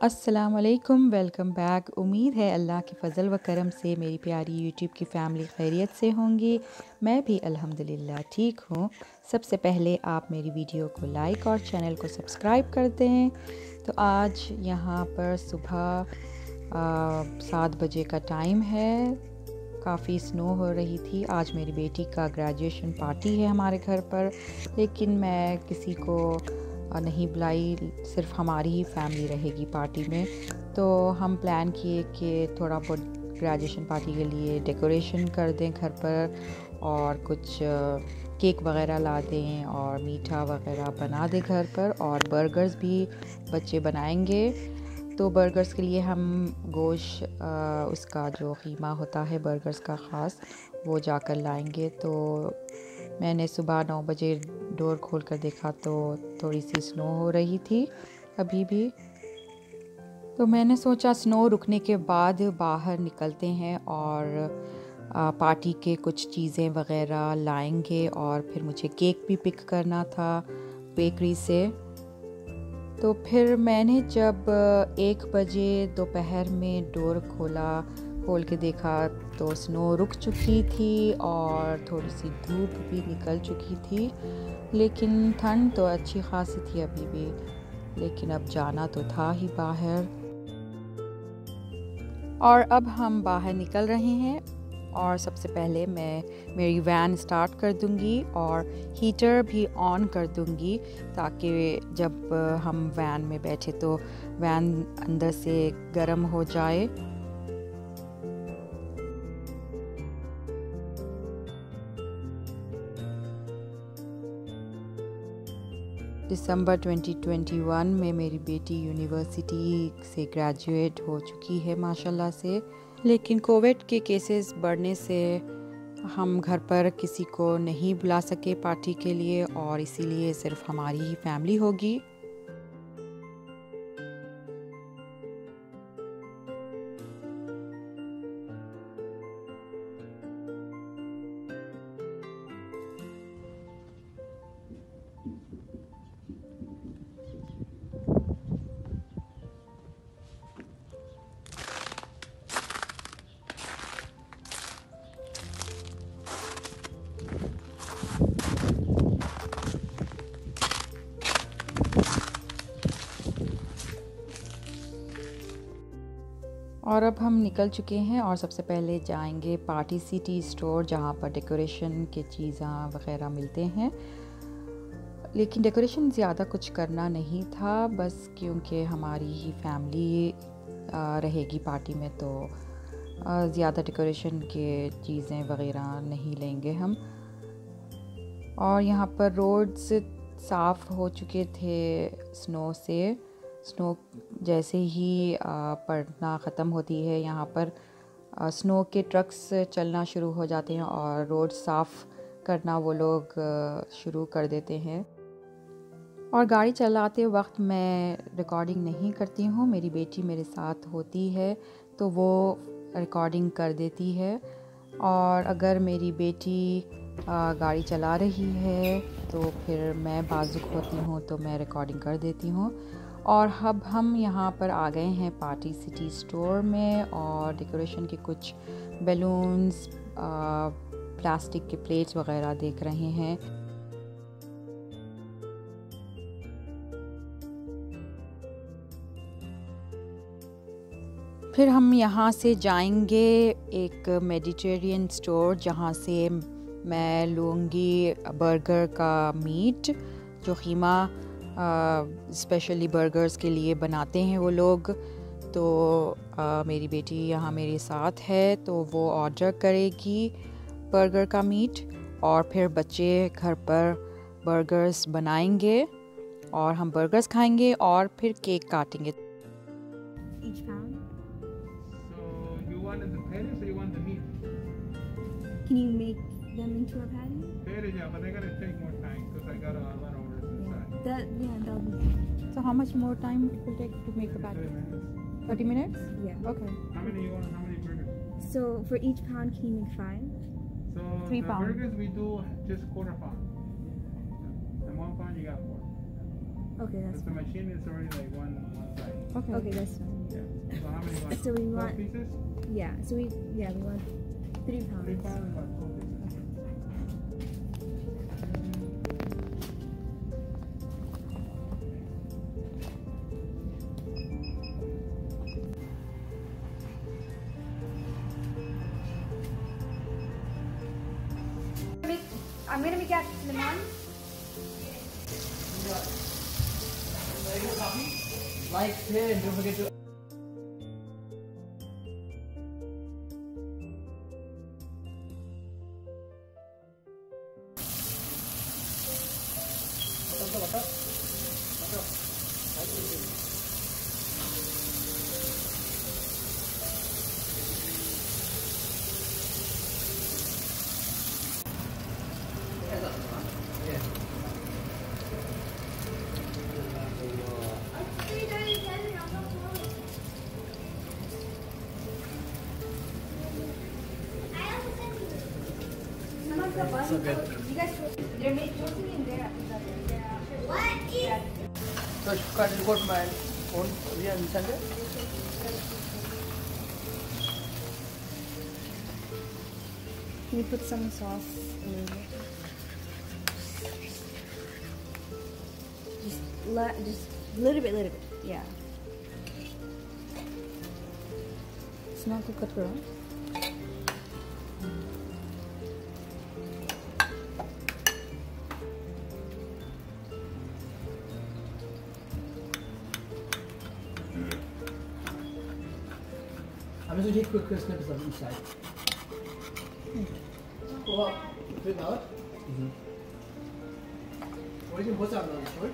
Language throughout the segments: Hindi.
अस्सलामुअलैकुम, वेलकम बैक। उम्मीद है अल्लाह के फ़ज़ल व करम से मेरी प्यारी यूट्यूब की फ़ैमिली खैरियत से होंगी। मैं भी अल्हम्दुलिल्लाह ठीक हूँ। सबसे पहले आप मेरी वीडियो को लाइक और चैनल को सब्सक्राइब कर दें। तो आज यहाँ पर सुबह 7 बजे का टाइम है। काफ़ी स्नो हो रही थी। आज मेरी बेटी का ग्रेजुएशन पार्टी है हमारे घर पर, लेकिन मैं किसी को नहीं बुलाई, सिर्फ हमारी ही फैमिली रहेगी पार्टी में। तो हम प्लान किए कि थोड़ा बहुत ग्रेजुएशन पार्टी के लिए डेकोरेशन कर दें घर पर, और कुछ केक वगैरह ला दें और मीठा वगैरह बना दें घर पर, और बर्गर्स भी बच्चे बनाएंगे। तो बर्गर्स के लिए हम गोश्त, उसका जो कीमा होता है बर्गर्स का ख़ास, वो जाकर लाएंगे। तो मैंने सुबह 9 बजे डोर खोल कर देखा तो थोड़ी सी स्नो हो रही थी अभी भी। तो मैंने सोचा स्नो रुकने के बाद बाहर निकलते हैं और पार्टी के कुछ चीज़ें वगैरह लाएंगे, और फिर मुझे केक भी पिक करना था बेकरी से। तो फिर मैंने जब 1 बजे दोपहर में डोर खोल के देखा तो स्नो रुक चुकी थी और थोड़ी सी धूप भी निकल चुकी थी, लेकिन ठंड तो अच्छी खासी थी अभी भी। लेकिन अब जाना तो था ही बाहर, और अब हम बाहर निकल रहे हैं। और सबसे पहले मैं मेरी वैन स्टार्ट कर दूंगी और हीटर भी ऑन कर दूंगी, ताकि जब हम वैन में बैठे तो वैन अंदर से गर्म हो जाए। दिसंबर 2021 में मेरी बेटी यूनिवर्सिटी से ग्रेजुएट हो चुकी है माशाल्लाह से। लेकिन कोविड के केसेस बढ़ने से हम घर पर किसी को नहीं बुला सके पार्टी के लिए, और इसीलिए सिर्फ हमारी ही फैमिली होगी। और अब हम निकल चुके हैं और सबसे पहले जाएंगे पार्टी सिटी स्टोर, जहाँ पर डेकोरेशन के चीज़ें वगैरह मिलते हैं। लेकिन डेकोरेशन ज़्यादा कुछ करना नहीं था, बस क्योंकि हमारी ही फैमिली रहेगी पार्टी में, तो ज़्यादा डेकोरेशन के चीज़ें वगैरह नहीं लेंगे हम। और यहाँ पर रोड्स साफ़ हो चुके थे स्नो से। स्नो जैसे ही पड़ना ख़त्म होती है, यहाँ पर स्नो के ट्रक्स चलना शुरू हो जाते हैं और रोड साफ़ करना वो लोग शुरू कर देते हैं। और गाड़ी चलाते वक्त मैं रिकॉर्डिंग नहीं करती हूँ, मेरी बेटी मेरे साथ होती है तो वो रिकॉर्डिंग कर देती है। और अगर मेरी बेटी गाड़ी चला रही है तो फिर मैं बाजुक होती हूँ तो मैं रिकॉर्डिंग कर देती हूँ। और अब हम यहाँ पर आ गए हैं पार्टी सिटी स्टोर में, और डेकोरेशन के कुछ बैलून्स, प्लास्टिक के प्लेट्स वगैरह देख रहे हैं। फिर हम यहाँ से जाएंगे एक मेडिटेरियन स्टोर, जहाँ से मैं लूँगी बर्गर का मीट, जो कीमा स्पेशली बर्गर्स के लिए बनाते हैं वो लोग। तो मेरी बेटी यहाँ मेरे साथ है तो वो ऑर्डर करेगी बर्गर का मीट, और फिर बच्चे घर पर बर्गर्स बनाएंगे और हम बर्गर्स खाएंगे और फिर केक काटेंगे। Each pound? So you wanted the patties or you want the meat? Can you make them into a patty? Patties, yeah, but they're gonna take more time because I got a lot of orders inside. That'll be fine. So how much more time it will take to make the patty? 30 minutes. 30 minutes? Yeah. Okay. How many you want? How many burgers? So for each pound, can you make 5? So 3 the pound. burgers we do just quarter pound. And 1 pound you got 4. Okay, that's Because the fine. machine is already like one side. Okay. Okay, that's fine. Yeah. So how many want? So we 12 want, pieces? yeah. So we want 3 pounds. 3 pounds about 12 pieces. I'm gonna make that lemon. Like, share, and don't forget to. So good. You guys, they're mostly in there. What is? So, cut and got my own. We are inside there. Can you put some sauce a little bit? Just a little bit. Yeah. Smell को cut करो. I'm just going to take quick snippets of each side. Pull out. Flip out. What's up now? Short?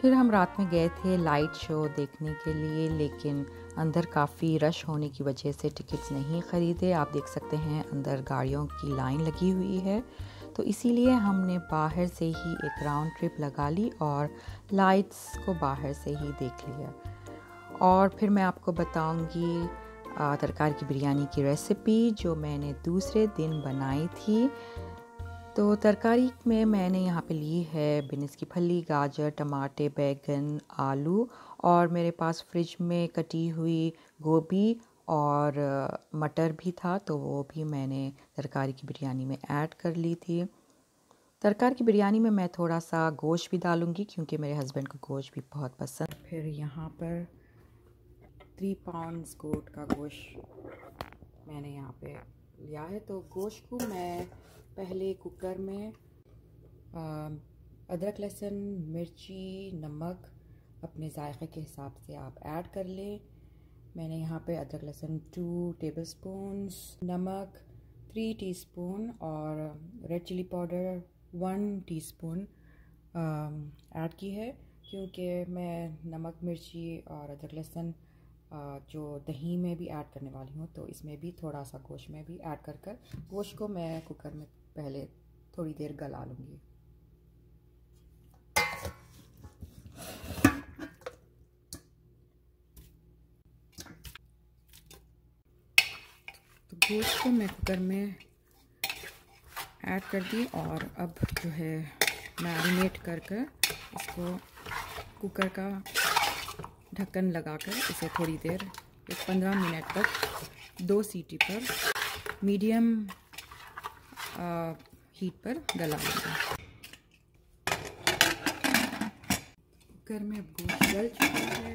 फिर हम रात में गए थे लाइट शो देखने के लिए, लेकिन अंदर काफ़ी रश होने की वजह से टिकट्स नहीं ख़रीदे। आप देख सकते हैं अंदर गाड़ियों की लाइन लगी हुई है, तो इसीलिए हमने बाहर से ही एक राउंड ट्रिप लगा ली और लाइट्स को बाहर से ही देख लिया। और फिर मैं आपको बताऊंगी तरकारी की बिरयानी की रेसिपी जो मैंने दूसरे दिन बनाई थी। तो तरकारी में मैंने यहाँ पे ली है बीन्स की फली, गाजर, टमाटे, बैगन, आलू, और मेरे पास फ्रिज में कटी हुई गोभी और मटर भी था, तो वो भी मैंने तरकारी की बिरयानी में ऐड कर ली थी। तरकारी की बिरयानी में मैं थोड़ा सा गोश्त भी डालूँगी क्योंकि मेरे हस्बैंड को गोश्त भी बहुत पसंद। फिर यहाँ पर 3 पाउंड्स गोट का गोश्त मैंने यहाँ पे लिया है। तो गोश्त को मैं पहले कुकर में अदरक, लहसुन, मिर्ची, नमक अपने जायके के हिसाब से आप ऐड कर लें। मैंने यहाँ पे अदरक लहसुन 2 टेबलस्पून्स, नमक 3 टीस्पून और red chilli powder 1 teaspoon add की है, क्योंकि मैं नमक मिर्ची और अदरक लहसुन जो दही में भी ऐड करने वाली हूँ, तो इसमें भी थोड़ा सा गोश्त में भी ऐड कर गोश्त को मैं कुकर में पहले थोड़ी देर गला लूँगी। तो गोश्त को मैं कुकर में ऐड कर दी और अब जो है मैरिनेट कर इसको कुकर का ढक्कन लगाकर इसे थोड़ी देर 15 मिनट तक 2 सीटी पर मीडियम हीट पर गला लूँगी। कुकर में अब गोश्त गल चुका है।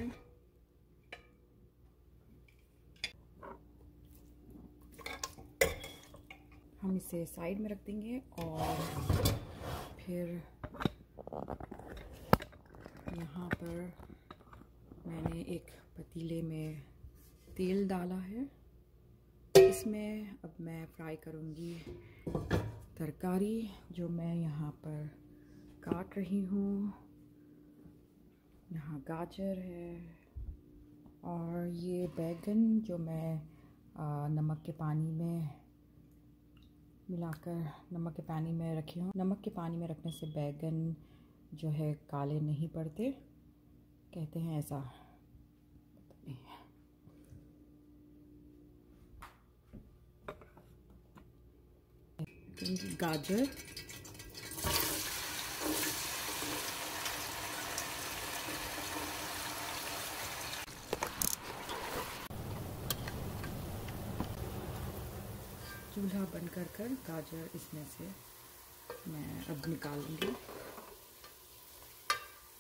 हम इसे साइड में रख देंगे और फिर यहाँ पर मैंने एक पतीले में तेल डाला है। इसमें अब मैं फ्राई करूँगी तरकारी जो मैं यहाँ पर काट रही हूँ। यहाँ गाजर है और ये बैगन जो मैं नमक के पानी में मिलाकर नमक के पानी में रखी हूँ। नमक के पानी में रखने से बैगन जो है काले नहीं पड़ते, कहते हैं ऐसा। गाजर, चूल्हा बंद कर गाजर इसमें से मैं अब निकालूंगी।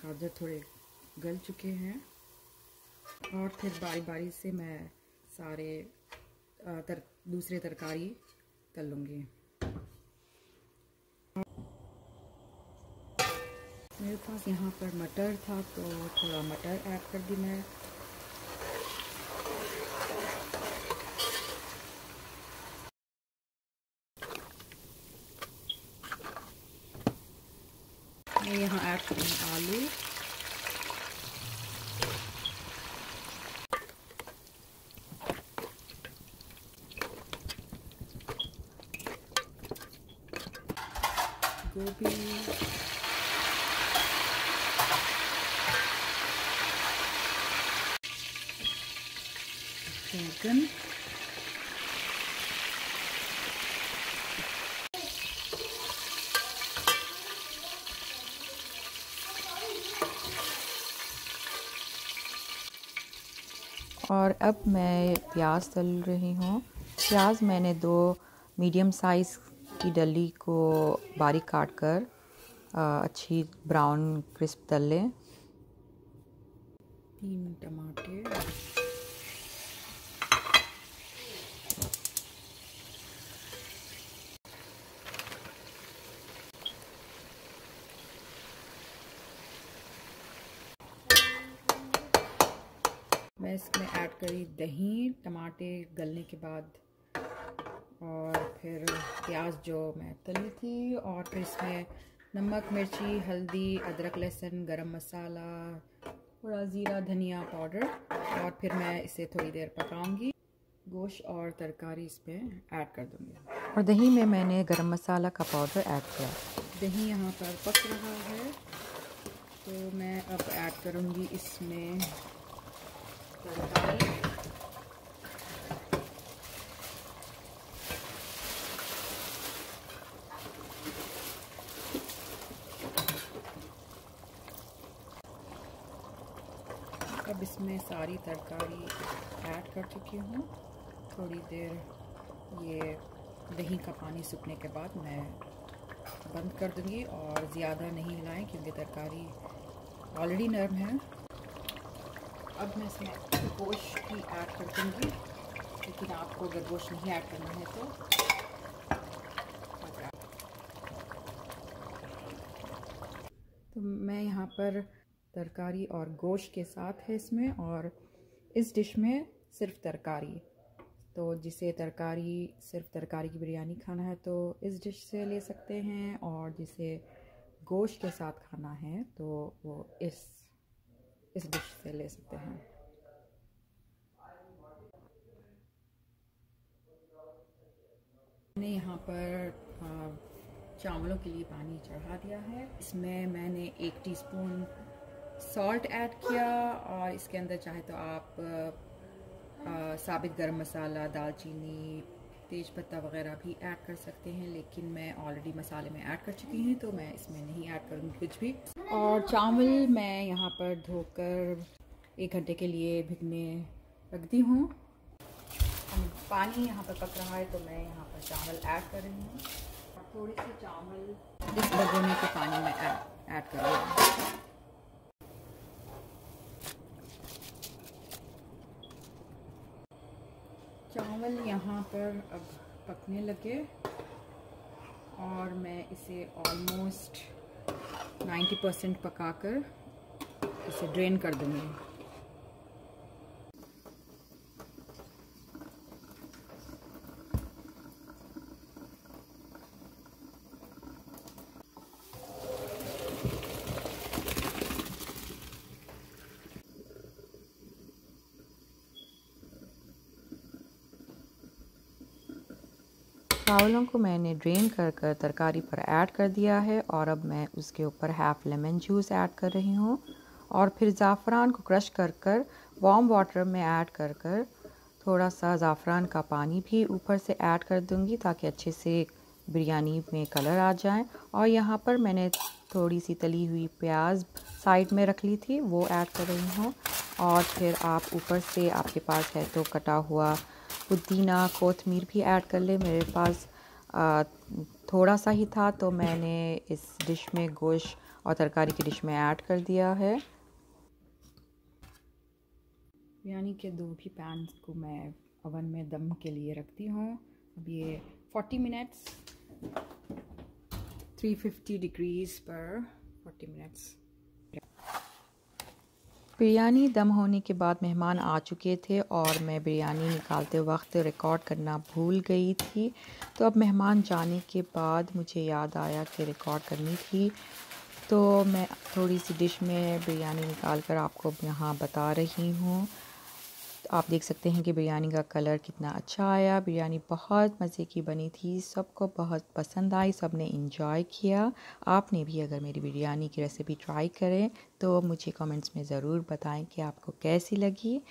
गाजर थोड़े गल चुके हैं और फिर बारी बारी से मैं सारे दूसरे तरकारी तल लूँगी। मेरे पास यहाँ पर मटर था तो थोड़ा मटर ऐड कर दी मैं। यहाँ ऐड करूँगी आलू, गोभी, बैगन, और अब मैं प्याज तल रही हूँ। प्याज मैंने 2 मीडियम साइज़ की डली को बारीक काट कर अच्छी ब्राउन क्रिस्प तल लें। 3 टमाटर, मैं इसमें ऐड करी दही, टमाटर गलने के बाद, और फिर प्याज जो मैं तली थी, और फिर इसमें नमक मिर्ची हल्दी अदरक लहसुन गरम मसाला थोड़ा ज़ीरा धनिया पाउडर, और फिर मैं इसे थोड़ी देर पकाऊंगी। गोश्त और तरकारी इस पर ऐड कर दूंगी। और दही में मैंने गरम मसाला का पाउडर ऐड किया। दही यहाँ पर पक रहा है तो मैं अब ऐड करूँगी इसमें तरकारी। अब इसमें सारी तरकारी ऐड कर चुकी हूँ। थोड़ी देर ये दही का पानी सूखने के बाद मैं बंद कर दूँगी और ज़्यादा नहीं हिलाएं क्योंकि तरकारी ऑलरेडी नरम है। अब मैं इसमें गोश्त की ऐड कर दूँगी, लेकिन आपको अगर गोश्त नहीं ऐड करना है तो मैं यहाँ पर तरकारी और गोश्त के साथ है इसमें, और इस डिश में सिर्फ तरकारी। तो जिसे तरकारी सिर्फ तरकारी की बिरयानी खाना है तो इस डिश से ले सकते हैं, और जिसे गोश्त के साथ खाना है तो वो इस डिश से ले सकते हैं। मैंने यहाँ पर चावलों के लिए पानी चढ़ा दिया है। इसमें मैंने 1 टीस्पून सॉल्ट ऐड किया, और इसके अंदर चाहे तो आप साबित गरम मसाला, दालचीनी, तेज़पत्ता वगैरह भी ऐड कर सकते हैं, लेकिन मैं ऑलरेडी मसाले में ऐड कर चुकी हूँ तो मैं इसमें नहीं ऐड करूँगी कुछ भी। और चावल मैं यहाँ पर धोकर 1 घंटे के लिए भिगने रख दी हूँ। पानी यहाँ पर पक रहा है तो मैं यहाँ पर चावल ऐड कर रही हूँ। थोड़ी सी चावल इस भगोने के पानी में ऐड कर रही हूँ। चावल यहाँ पर अब पकने लगे और मैं इसे ऑलमोस्ट 90% पकाकर इसे ड्रेन कर दूँगी। चावलों को मैंने ड्रेन कर तरकारी पर ऐड कर दिया है, और अब मैं उसके ऊपर हाफ़ लेमन जूस ऐड कर रही हूँ, और फिर ज़ाफ़रान को क्रश कर वार्म वाटर में ऐड कर थोड़ा सा ज़ाफ़रान का पानी भी ऊपर से ऐड कर दूँगी ताकि अच्छे से बिरयानी में कलर आ जाए। और यहाँ पर मैंने थोड़ी सी तली हुई प्याज साइड में रख ली थी, वो ऐड कर रही हूँ। और फिर आप ऊपर से आपके पास है तो कटा हुआ पुदीना, कोतमीर भी ऐड कर ले। मेरे पास थोड़ा सा ही था तो मैंने इस डिश में गोश्त और तरकारी की डिश में ऐड कर दिया है। बिरयानी के 2 भी पैन को मैं ओवन में दम के लिए रखती हूँ। अब ये 40 मिनट्स 350 डिग्रीज़ पर 40 मिनट्स। बिरयानी दम होने के बाद मेहमान आ चुके थे और मैं बिरयानी निकालते वक्त रिकॉर्ड करना भूल गई थी। तो अब मेहमान जाने के बाद मुझे याद आया कि रिकॉर्ड करनी थी, तो मैं थोड़ी सी डिश में बिरयानी निकाल कर आपको यहाँ बता रही हूँ। आप देख सकते हैं कि बिरयानी का कलर कितना अच्छा आया। बिरयानी बहुत मज़े की बनी थी, सबको बहुत पसंद आई, सब ने इंजॉय किया। आपने भी अगर मेरी बिरयानी की रेसिपी ट्राई करें तो मुझे कमेंट्स में ज़रूर बताएं कि आपको कैसी लगी।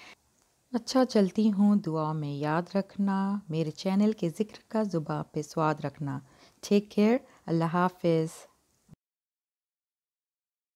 अच्छा, चलती हूँ, दुआ में याद रखना, मेरे चैनल के ज़िक्र का ज़ुबान पे स्वाद रखना। टेक केयर, अल्लाह हाफ़िज़।